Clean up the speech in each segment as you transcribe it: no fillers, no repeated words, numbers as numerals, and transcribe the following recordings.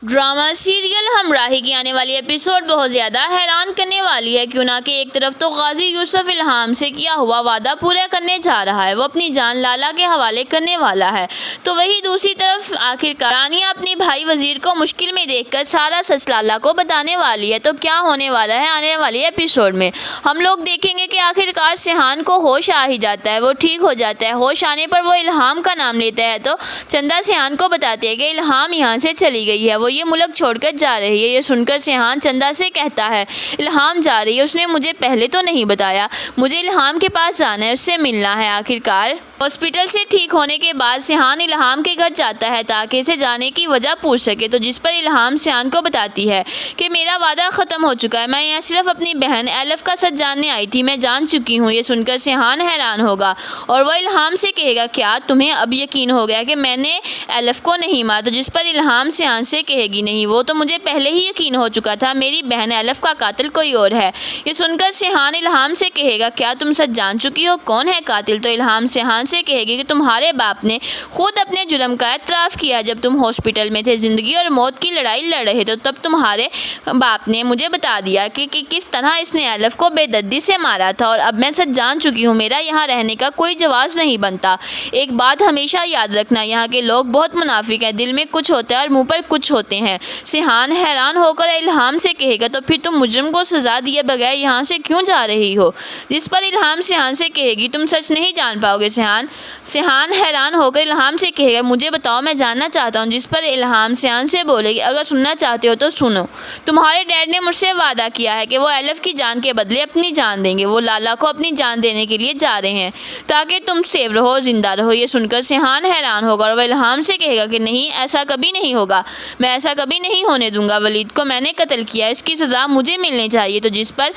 Drama serial ہمراہی کی آنے والی ایپیسوڈ بہت زیادہ حیران کرنے والی ہے، کیوں نہ کہ ایک طرف تو غازی یوسف الہام سے کیا ہوا وعدہ پورا کرنے جا رہا ہے، وہ اپنی جان لالا کے حوالے کرنے والا ہے، تو وہی دوسری طرف آخرکار رانیہ اپنے بھائی وزیر کو مشکل میں دیکھ کر سارا سچ لالا کو بتانے والی ہے۔ تو کیا ہونے والا ہے آنے والی ایپیسوڈ میں؟ ہم لوگ دیکھیں گے کہ آخرکار سیحان کو ہوش آ ہی جاتا ہے، وہ ٹھیک ہو جاتا ہے۔ ہوش آنے پر وہ الہام کا نام لیتا ہے تو چندا سیحان کو بتاتی ہے کہ الہام یہاں سے چلی گئی ہے، وہ یہ ملک چھوڑ کر جا رہی ہے۔ یہ سن کر سیحان چندا سے کہتا ہے الہام جا رہی ہے، اس نے مجھے پہلے تو نہیں بتایا، مجھے الہام کے پاس جانا ہے، اس سے ملنا ہے۔ آخرکار ہاسپٹل سے ٹھیک ہونے کے بعد سیحان الہام کے گھر جاتا ہے تاکہ اسے جانے کی وجہ پوچھ سکے، تو جس پر الہام سیحان کو بتاتی ہے کہ میرا وعدہ ختم ہو چکا ہے، میں یہاں صرف اپنی بہن ایلف کا سچ جاننے آئی تھی، میں جان چکی ہوں۔ یہ سن کر سیحان حیران ہوگا اور وہ الہام سے کہے گا کیا تمہیں اب یقین ہو گیا کہ میں نے ایلف کو نہیں مارا؟ تو جس پر الہام سیحان سے کہے گی نہیں، وہ تو مجھے پہلے ہی یقین ہو چکا تھا، میری بہن ایلف کا قاتل کوئی اور ہے۔ یہ سن کر سیحان الہام سے کہے گا کیا تم سچ جان چکی ہو کون ہے قاتل؟ تو الہام سیحان سے کہے گی کہ تمہارے باپ نے خود اپنے جرم کا اعتراف کیا، جب تم ہاسپٹل میں تھے، زندگی اور موت کی لڑائی لڑ رہے تھے، تب تمہارے باپ نے مجھے بتا دیا کہ کس طرح اس نے ایلف کو بے دردی سے مارا تھا، اور اب میں سچ جان چکی ہوں، میرا یہاں رہنے کا کوئی جواز نہیں بنتا۔ ایک بات ہمیشہ یاد رکھنا، یہاں کے لوگ بہت منافق ہیں، دل میں کچھ ہوتا ہے اور منہ پر کچھ ہوتے ہیں۔ سیحان حیران ہو کر الہام سے کہے گا تو پھر تم مجرم کو سزا دیے بغیر یہاں سے کیوں جا رہی ہو؟ جس پر الہام سیحان سے کہے گی تم سچ نہیں جان پاؤ گے سیحان حیران ہو کر الہام سے کہے گا مجھے بتاؤ، میں جاننا چاہتا ہوں۔ جس پر الہام سیحان سے بولے گی اگر سننا چاہتے ہو تو سنو، تمہارے ڈیڈ نے مجھ سے وعدہ کیا ہے کہ وہ ایلف کی جان کے بدلے اپنی جان دیں گے، وہ لالا کو اپنی جان دینے کے لیے جا رہے ہیں تاکہ تم سیف رہو، زندہ رہو۔ یہ سن کر سیحان حیران ہوگا اور وہ الہام سے کہے گا کہ نہیں، ایسا کبھی نہیں ہوگا، میں ایسا کبھی نہیں ہونے دوں گا، ولید کو میں نے قتل کیا، اس کی سزا مجھے ملنی چاہیے۔ تو جس پر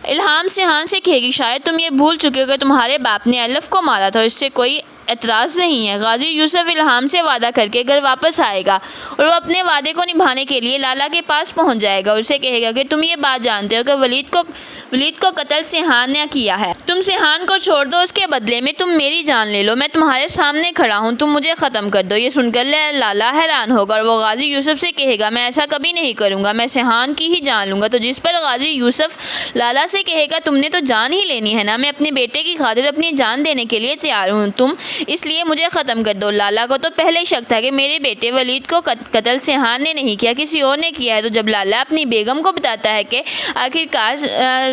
الہام سیحان سے کہے گی شاید تم یہ بھول چکے ہو کہ تمہارے باپ نے ایلف کو مارا تھا، اس سے کوئی اعتراض نہیں ہے۔ غازی یوسف الہام سے وعدہ کر کے گھر واپس آئے گا اور وہ اپنے وعدے کو نبھانے کے لیے لالا کے پاس پہنچ جائے گا، اسے کہے گا کہ تم یہ بات جانتے ہو کہ ولید کو قتل سیحان نے کیا ہے، تم سیحان کو چھوڑ دو، اس کے بدلے میں تم میری جان لے لو، میں تمہارے سامنے کھڑا ہوں، تم مجھے ختم کر دو۔ یہ سن کر لالا حیران ہوگا اور وہ غازی یوسف سے کہے گا میں ایسا کبھی نہیں کروں گا، میں سیحان کی ہی جان لوں گا۔ تو جس پر غازی یوسف لالا سے کہے گا تم نے تو جان ہی لینی ہے نا، میں اپنے بیٹے کی خاطر اپنی جان دینے کے لیے تیار ہوں، تم اس لیے مجھے ختم کر دو۔ لالا کو تو پہلے شک تھا کہ میرے بیٹے ولید کو قتل سیحان نے نہیں کیا، کسی اور نے کیا ہے۔ تو جب لالا اپنی بیگم کو بتاتا ہے کہ آخرکار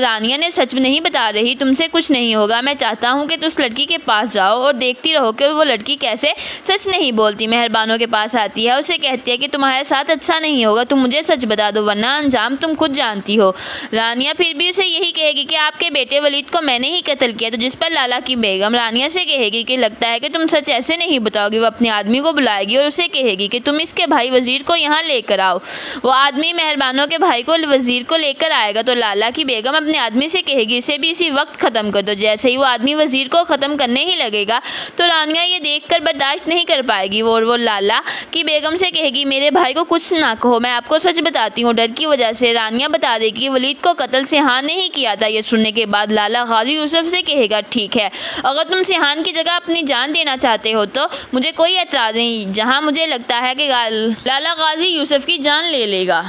رانیہ نے سچ نہیں بتا رہی، تم سے کچھ نہیں ہوگا، میں چاہتا ہوں کہ تم اس لڑکی کے پاس جاؤ اور دیکھتی رہو کہ وہ لڑکی کیسے سچ نہیں بولتی۔ مہربانوں کے پاس آتی ہے، اسے کہتی ہے کہ تمہارے ساتھ اچھا نہیں ہوگا، تم مجھے سچ بتا دو ورنہ انجام تم خود جانتی ہو۔ رانیہ پھر بھی اسے یہی کہے گی کہ آپ کے بیٹے ولید کو میں نے ہی قتل کیا۔ تو جس پر لالا کی بیگم رانیہ سے کہے گی کہ لگتا ہے کہ تم سچ ایسے نہیں بتاؤ گی۔ وہ اپنے آدمی کو بلائے گی اور اسے کہے گی کہ تم اس کے بھائی وزیر کو یہاں لے کر آؤ۔ وہ آدمی مہربانوں کے بھائی کو وزیر کو لے کر آئے گا تو لالا کی بیگم اپنے آدمی سے کہے گی اسے بھی اسی وقت ختم کر دو۔ جیسے ہی وہ آدمی وزیر کو ختم کرنے ہی لگے گا تو رانیہ یہ دیکھ کر برداشت نہیں کر پائے گی، وہ لالا کی بیگم سے کہے گی میرے بھائی کو کچھ نہ کہو، میں آپ کو سچ بتاتی ہوں۔ ڈر کی وجہ سے رانیہ بتا دے گی ولید کو قتل سیحان نے ہی کیا تھا۔ یہ سننے کے بعد لالا غازی یوسف سے کہے گا ٹھیک ہے، اگر تم سیحان کی جگہ اپنی جان دینا چاہتے ہو تو مجھے کوئی اعتراض نہیں، جہاں مجھے لگتا ہے کہ لالا غازی یوسف کی جان لے لے گا۔